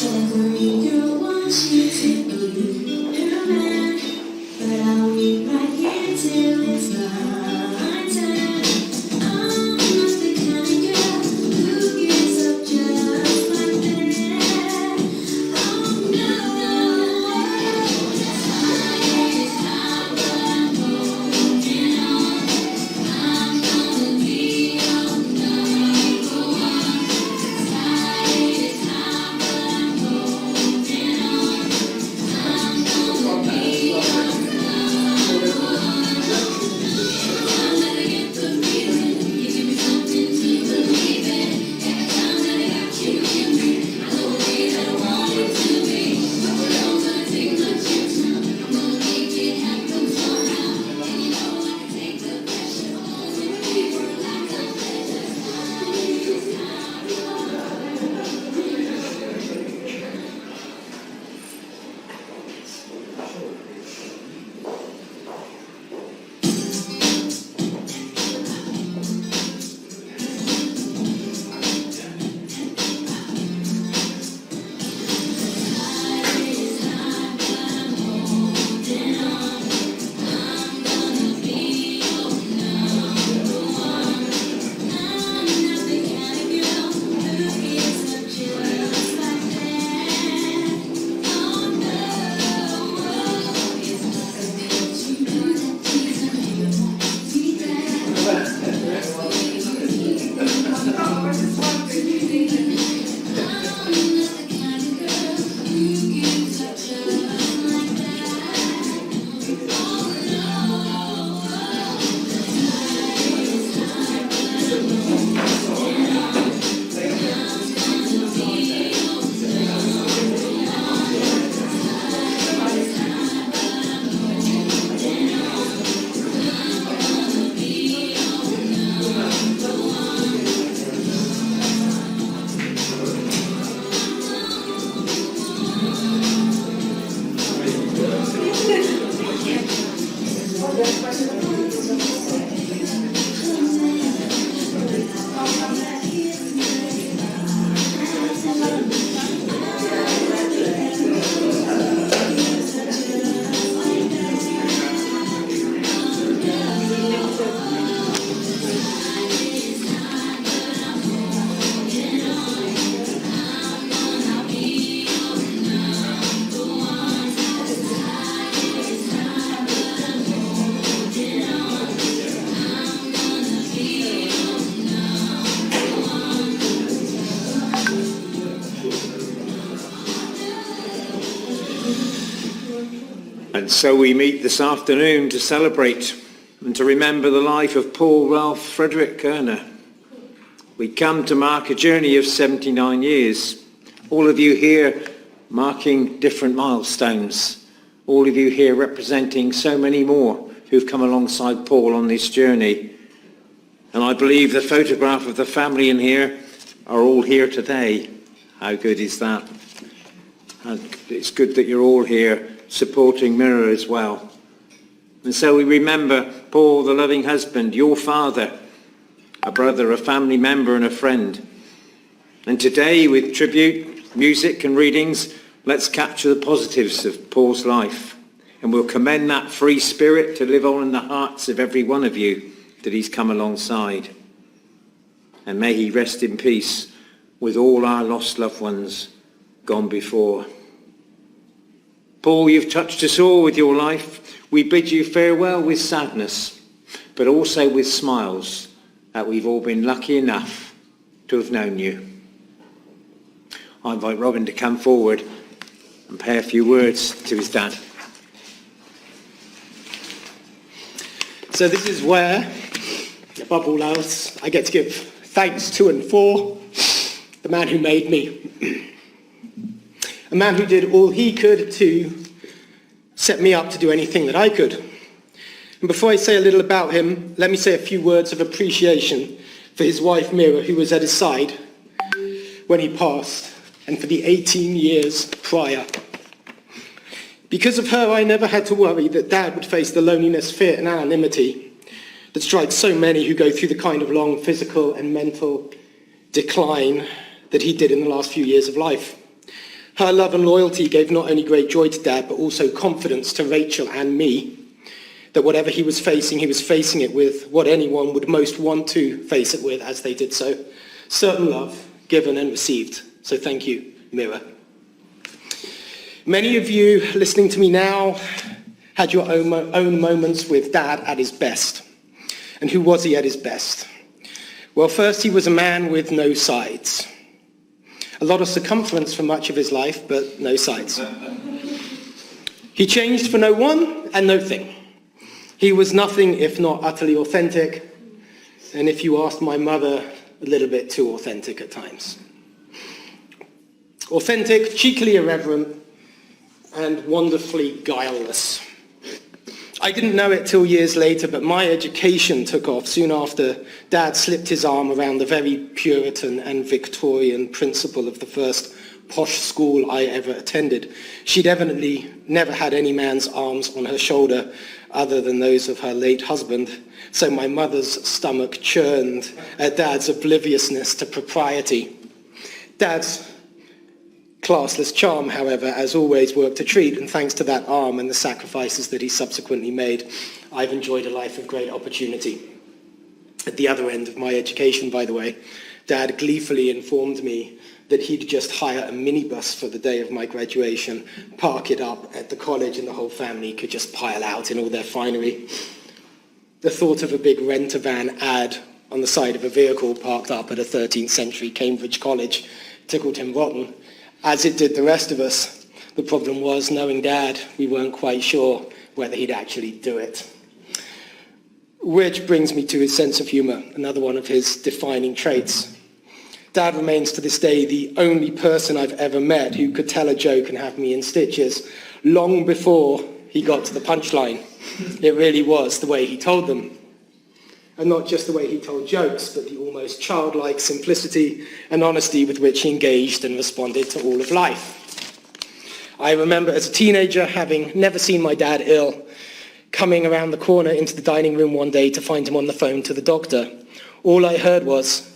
Every girl wants you to be her man, but I'll wait right here till it's my turn. I'm not the kind of girl who gives up just like that. Oh no, it's hard, but I'm holding on. I'm gonna be your number one. It's hard, but I'm holding on. I'm gonna be your number one. Every time that I get the feeling, you give me something to believe in. Every time that I got you in me, I know that I want it to be. But we're all gonna take my chance now. I'm gonna make it happen somehow. And you know I can take the pressure off when people like a pleasure. It's hard. And so we meet this afternoon to celebrate and to remember the life of Paul Ralph Frederick Koerner. We come to mark a journey of 79 years. All of you here marking different milestones. All of you here representing so many more who've come alongside Paul on this journey. And I believe the photograph of the family in here are all here today. How good is that? And it's good that you're all here supporting Mirror as well. And so we remember Paul, the loving husband, your father, a brother, a family member and a friend. And today, with tribute, music and readings, let's capture the positives of Paul's life. And we'll commend that free spirit to live on in the hearts of every one of you that he's come alongside. And may he rest in peace with all our lost loved ones gone before. Paul, you've touched us all with your life. We bid you farewell with sadness, but also with smiles that we've all been lucky enough to have known you. I invite Robin to come forward and pay a few words to his dad. So this is where, above all else, I get to give thanks to and for the man who made me. A man who did all he could to set me up to do anything that I could. And before I say a little about him, let me say a few words of appreciation for his wife Mira, who was at his side when he passed, and for the 18 years prior. Because of her, I never had to worry that Dad would face the loneliness, fear and anonymity that strikes so many who go through the kind of long physical and mental decline that he did in the last few years of life. Her love and loyalty gave not only great joy to Dad, but also confidence to Rachel and me that whatever he was facing it with what anyone would most want to face it with as they did so. Certain love, given and received. So thank you, Mirror. Many of you listening to me now had your own moments with Dad at his best. And who was he at his best? Well, first, he was a man with no sides. A lot of circumference for much of his life, but no sides. He changed for no one and no thing. He was nothing if not utterly authentic, and if you asked my mother, a little bit too authentic at times. Authentic, cheekily irreverent, and wonderfully guileless. I didn't know it till years later, but my education took off soon after Dad slipped his arm around the very Puritan and Victorian principal of the first posh school I ever attended. She'd evidently never had any man's arms on her shoulder other than those of her late husband, so my mother's stomach churned at Dad's obliviousness to propriety. Dad's classless charm, however, as always, worked a treat, and thanks to that arm and the sacrifices that he subsequently made, I've enjoyed a life of great opportunity. At the other end of my education, by the way, Dad gleefully informed me that he'd just hire a minibus for the day of my graduation, park it up at the college, and the whole family could just pile out in all their finery. The thought of a big rent-a-van ad on the side of a vehicle parked up at a 13th century Cambridge college tickled him rotten, as it did the rest of us. The problem was, knowing Dad, we weren't quite sure whether he'd actually do it. Which brings me to his sense of humour, another one of his defining traits. Dad remains to this day the only person I've ever met who could tell a joke and have me in stitches long before he got to the punchline. It really was the way he told them. And not just the way he told jokes, but the almost childlike simplicity and honesty with which he engaged and responded to all of life. I remember as a teenager, having never seen my dad ill, coming around the corner into the dining room one day to find him on the phone to the doctor. All I heard was,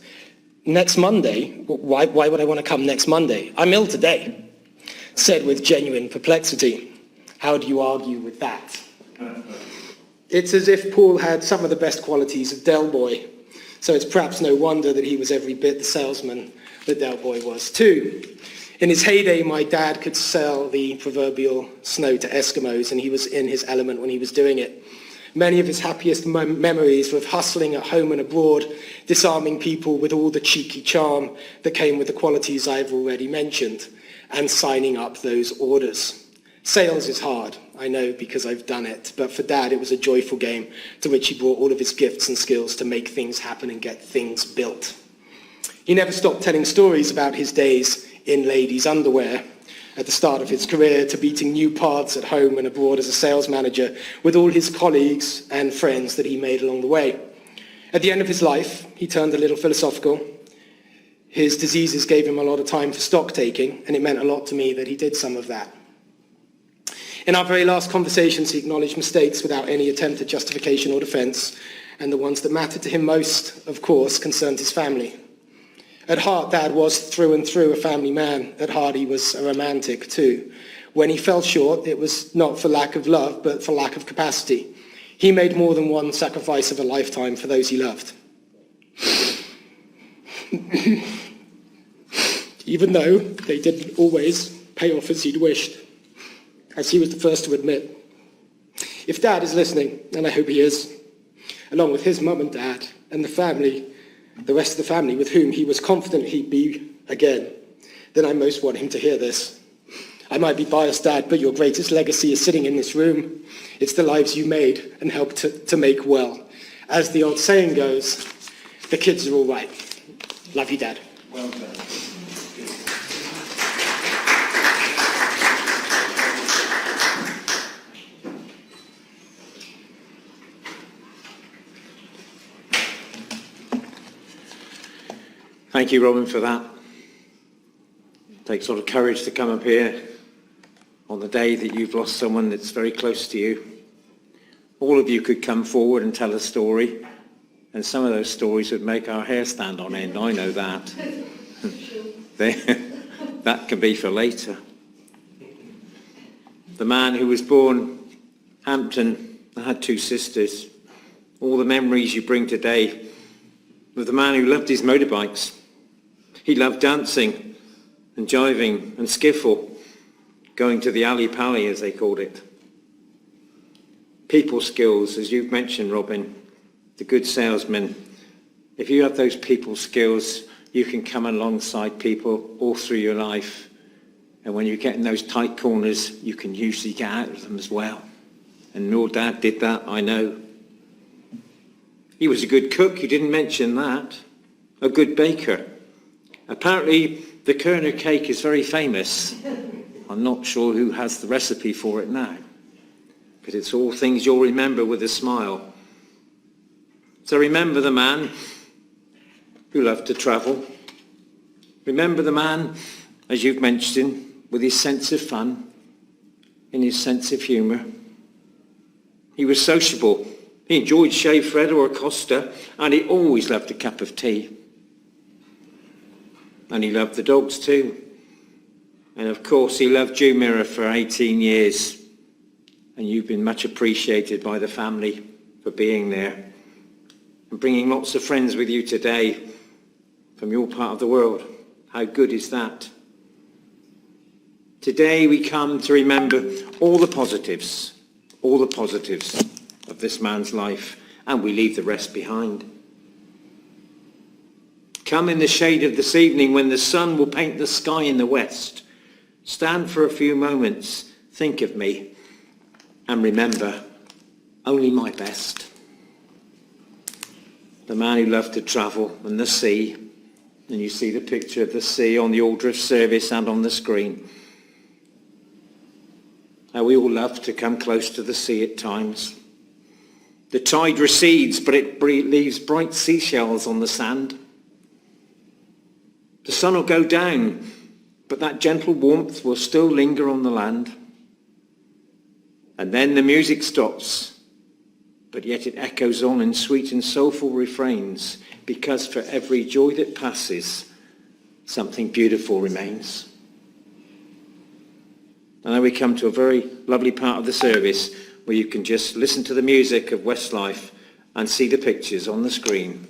"Next Monday? Why would I want to come next Monday? I'm ill today," said with genuine perplexity. How do you argue with that? It's as if Paul had some of the best qualities of Del Boy, so it's perhaps no wonder that he was every bit the salesman that Del Boy was too. In his heyday, my dad could sell the proverbial snow to Eskimos, and he was in his element when he was doing it. Many of his happiest memories were of hustling at home and abroad, disarming people with all the cheeky charm that came with the qualities I've already mentioned, and signing up those orders. Sales is hard, I know, because I've done it, but for Dad it was a joyful game to which he brought all of his gifts and skills to make things happen and get things built. He never stopped telling stories about his days in ladies' underwear at the start of his career, to beating new paths at home and abroad as a sales manager with all his colleagues and friends that he made along the way. At the end of his life, he turned a little philosophical. His diseases gave him a lot of time for stock taking, and it meant a lot to me that he did some of that. In our very last conversations, he acknowledged mistakes without any attempt at justification or defence, and the ones that mattered to him most, of course, concerned his family. At heart, Dad was through and through a family man. At heart, he was a romantic too. When he fell short, it was not for lack of love, but for lack of capacity. He made more than one sacrifice of a lifetime for those he loved. Even though they didn't always pay off as he'd wished, as he was the first to admit. If Dad is listening, and I hope he is, along with his mum and dad and the family, the rest of the family with whom he was confident he'd be again, then I most want him to hear this. I might be biased, Dad, but your greatest legacy is sitting in this room. It's the lives you made and helped to make well. As the old saying goes, the kids are all right. Love you, Dad. Well done. Thank you, Robin, for that. It takes a lot of courage to come up here on the day that you've lost someone that's very close to you. All of you could come forward and tell a story, and some of those stories would make our hair stand on end, I know that. That can be for later. The man who was born Hampton had 2 sisters. All the memories you bring today of the man who loved his motorbikes. He loved dancing and jiving and skiffle, going to the alley pally as they called it. People skills, as you've mentioned, Robin, the good salesman. If you have those people skills, you can come alongside people all through your life. And when you get in those tight corners, you can usually get out of them as well. And your dad did that, I know. He was a good cook, you didn't mention that. A good baker. Apparently, the Koerner cake is very famous. I'm not sure who has the recipe for it now. But it's all things you'll remember with a smile. So remember the man who loved to travel. Remember the man, as you've mentioned, with his sense of fun and his sense of humour. He was sociable. He enjoyed shaved Fred or a Costa, and he always loved a cup of tea. And he loved the dogs too. And of course he loved you, Mira, for 18 years. And you've been much appreciated by the family for being there. And bringing lots of friends with you today from your part of the world. How good is that? Today we come to remember all the positives of this man's life, and we leave the rest behind. Come in the shade of this evening when the sun will paint the sky in the west. Stand for a few moments, think of me, and remember only my best. The man who loved to travel and the sea, and you see the picture of the sea on the Aldrich service and on the screen. How we all love to come close to the sea at times. The tide recedes, but it leaves bright seashells on the sand. The sun will go down, but that gentle warmth will still linger on the land. And then the music stops, but yet it echoes on in sweet and soulful refrains, because for every joy that passes, something beautiful remains. And then we come to a very lovely part of the service where you can just listen to the music of Westlife and see the pictures on the screen.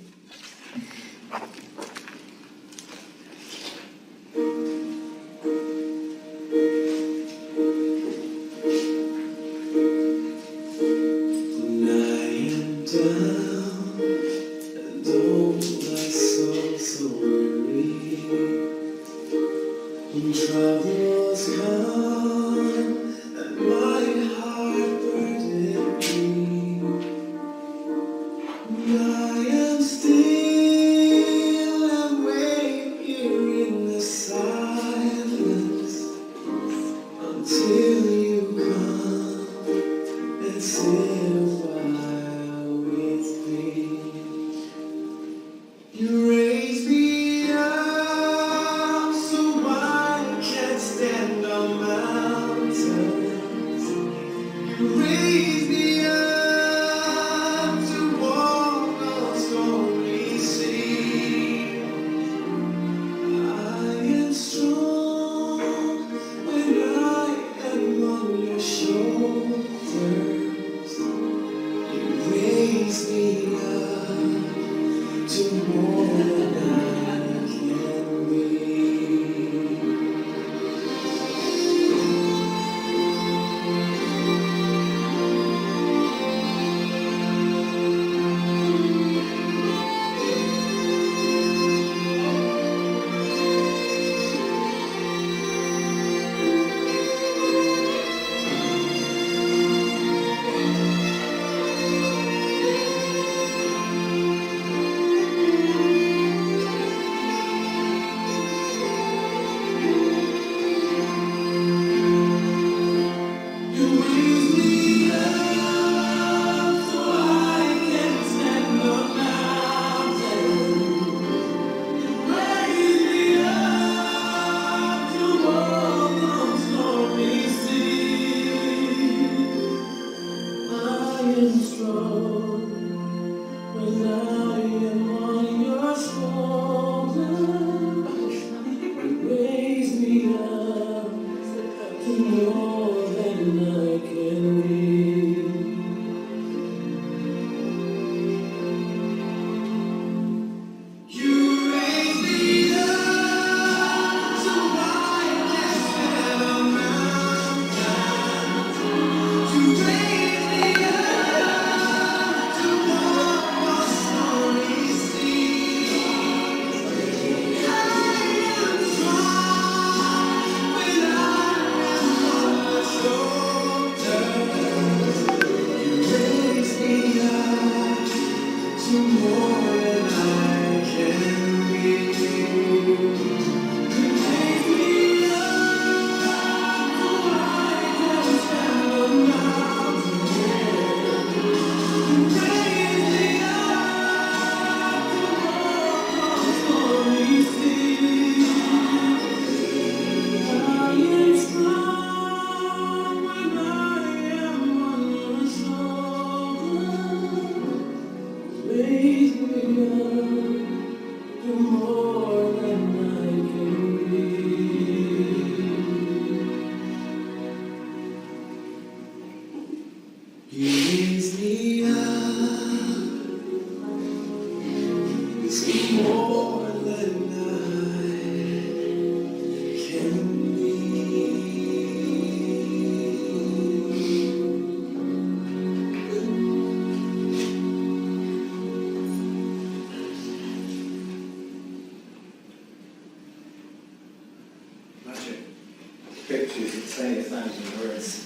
1,000 words.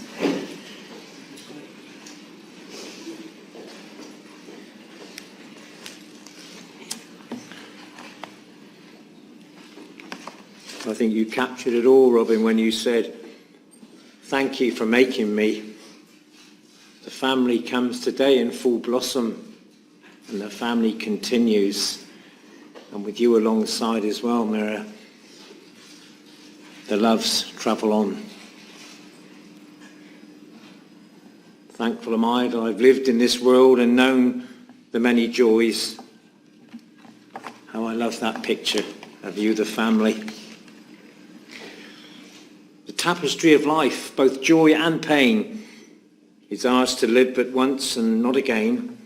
I think you captured it all, Robin, when you said, thank you for making me. The family comes today in full blossom, and the family continues. And with you alongside as well, Mira, the loves travel on. Thankful am I that I've lived in this world and known the many joys. How I love that picture of you, the family. The tapestry of life, both joy and pain, is ours to live but once and not again.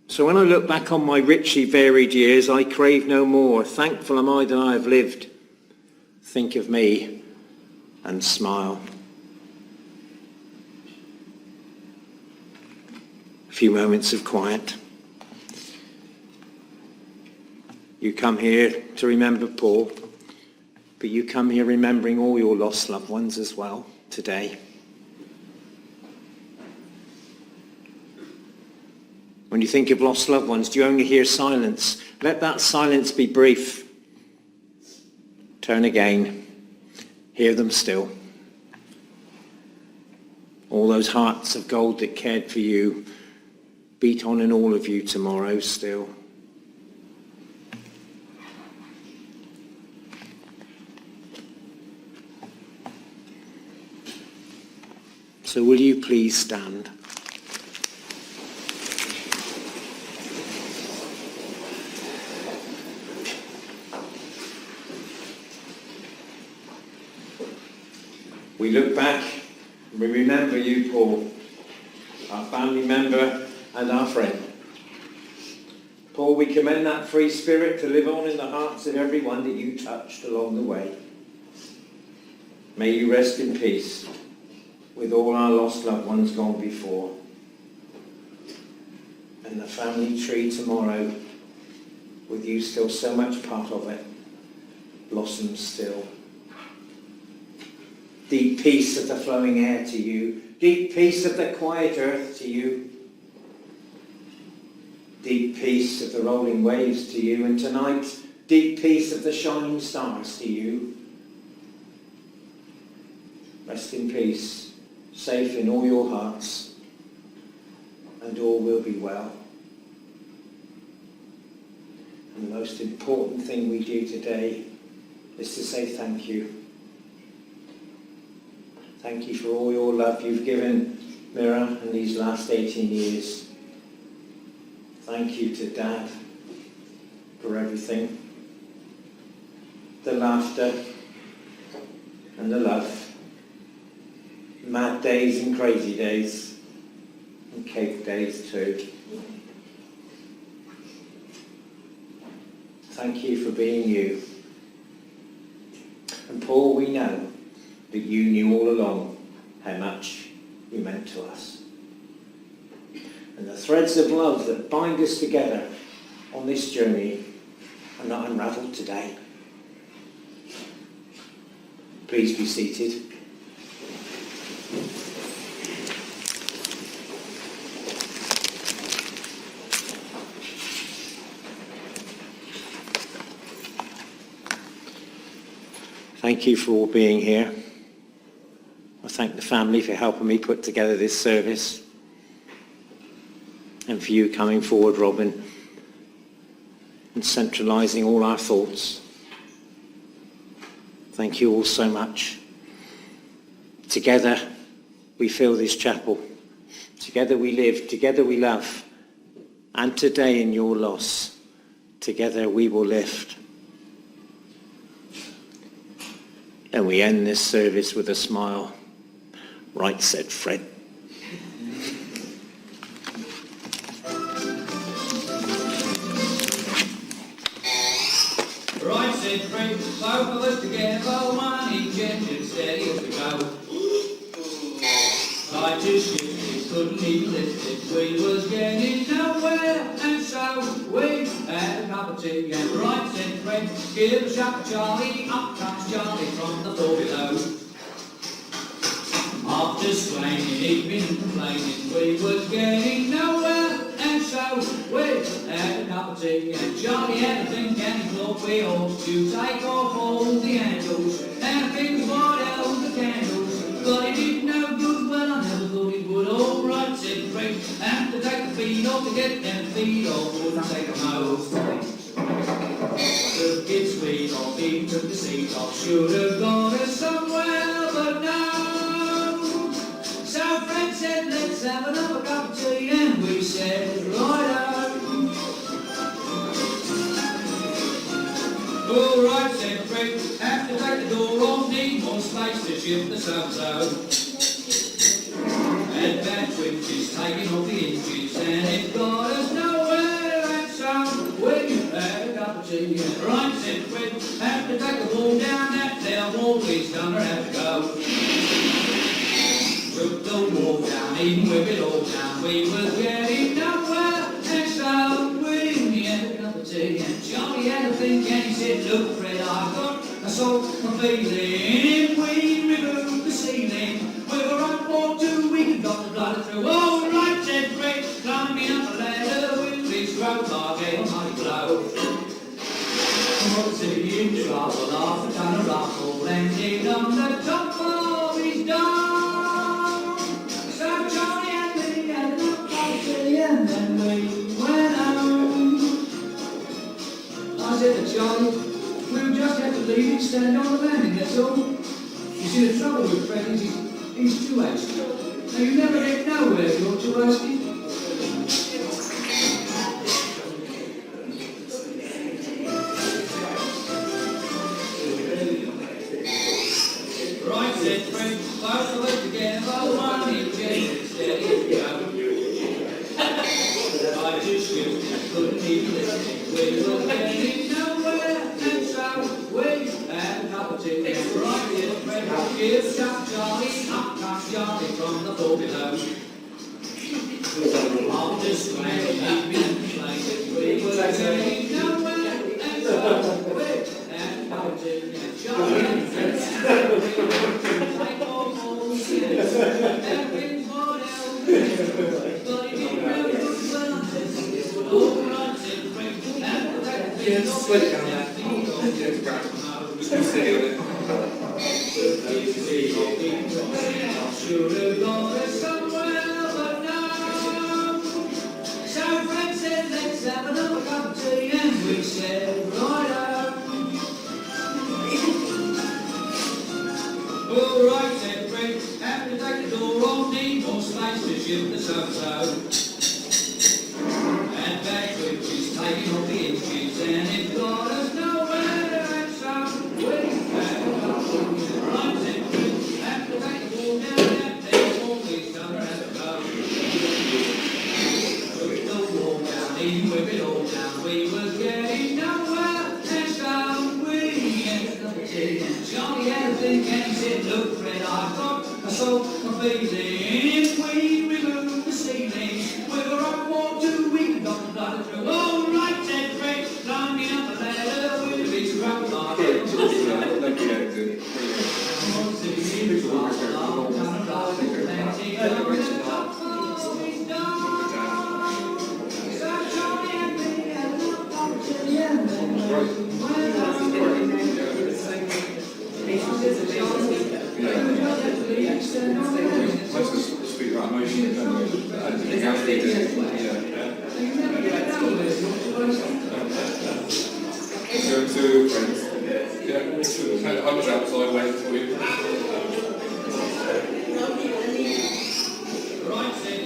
So when I look back on my richly varied years, I crave no more. Thankful am I that I have lived. Think of me and smile. A few moments of quiet. You come here to remember Paul, but you come here remembering all your lost loved ones as well today. When you think of lost loved ones, do you only hear silence? Let that silence be brief. Turn again. Hear them still. All those hearts of gold that cared for you beat on in all of you tomorrow still. So will you please stand? We look back and we remember you, Paul, our family member and our friend. Paul, we commend that free spirit to live on in the hearts of everyone that you touched along the way. May you rest in peace with all our lost loved ones gone before. And the family tree tomorrow, with you still so much part of it, blossoms still. Deep peace of the flowing air to you. Deep peace of the quiet earth to you. Deep peace of the rolling waves to you. And tonight, deep peace of the shining stars to you. Rest in peace, safe in all your hearts, and all will be well. And the most important thing we do today is to say thank you. Thank you for all your love you've given Mira in these last 18 years. Thank you to Dad for everything. The laughter and the love. Mad days and crazy days. And cake days too. Thank you for being you. And Paul, we know that you knew all along how much you meant to us. And the threads of love that bind us together on this journey are not unravelled today. Please be seated. Thank you for all being here. I thank the family for helping me put together this service, and for you coming forward, Robin, and centralising all our thoughts. Thank you all so much. Together we fill this chapel. Together we live. Together we love. And today in your loss, together we will lift. And we end this service with a smile. Right said Fred. Right said Fred, both of us together, one injection, steady as we go. Tried to shift it, couldn't even lift it, we was getting nowhere, and so we had a cup of tea, and right said Fred, give a shot to Charlie, up comes Charlie from the floor below. raining, he'd been complaining, we was getting nowhere, and so we had a cup of tea, and Charlie had a think, and he thought we ought to take off all the handles, and pick what else the candles, but it did no good, well I never thought it would. All right, said Fred, have to take the feet off to get them feet off, wouldn't take a most things. Took its feet off, he took the seat off, should have got us somewhere, but no. So Fred said, let's have another cup of tea, and we said, right-o. All right, said Fred, have to take the door off, need more space to shift the subzone. And that switch is taking off the inches, and it got us nowhere, and so we had a cup of tea. Right, said Fred, have to take the wall down, that there wall is gonna have to go. Took the wall down, even with it all down, we was getting nowhere, and so we had a cup of tea. And Charlie had a think, and he said, look Fred, I've got a sort of feeling, if we remove the ceiling, we were up for 2 weeks, got the blood through. All right, said Fred, climbing up the ladder with his crowbar, gave a mighty blow. Was he in trouble after kind of ruffle, landing on the top of his dome? So Johnny and me had enough coffee, and then we went home. I said to Johnny, we'll just have to leave him stand on the landing, that's all. You see, the trouble with Fred is he's too hasty. Now you never get nowhere if you're too hasty. Right, said Fred, both of us together, one in Jenny, steady go. I just couldn't keep listening, we were getting nowhere, and so we had a cup of tea. Right, said Fred, give up Charlie, up comes Charlie from the floor below. I'll just glad he'd been complaining, we were getting nowhere, and so we had a cup of tea. And Charlie and Fred, take off all the skins, everything for else, but he didn't know it was well, all right, said Fred, and that thing off, that thing should have gone us somewhere, but no. So Fred said, let's have another cup of tea, and we said, right-o. All right, said Fred, have to take the door off, need more space to shift the subzone. And that switch is taking off the inches, and it got us nowhere, and so we had a cup of tea. Right, said Fred, have to take the wall down, that there's always gonna have to go. Took the wall down, even with it all down, we was getting nowhere, and so we had a cup of tea. And Johnny had a think, and he said, look Fred, I've got a sort of feeling, if we remove the ceiling, we were up for 2 weeks, got the blood through. All right, said Fred, climbing up the ladder with his crowbar. Let's just speak about emotions, don't we? Going to friends. Yeah, I was outside waiting for you. Right, said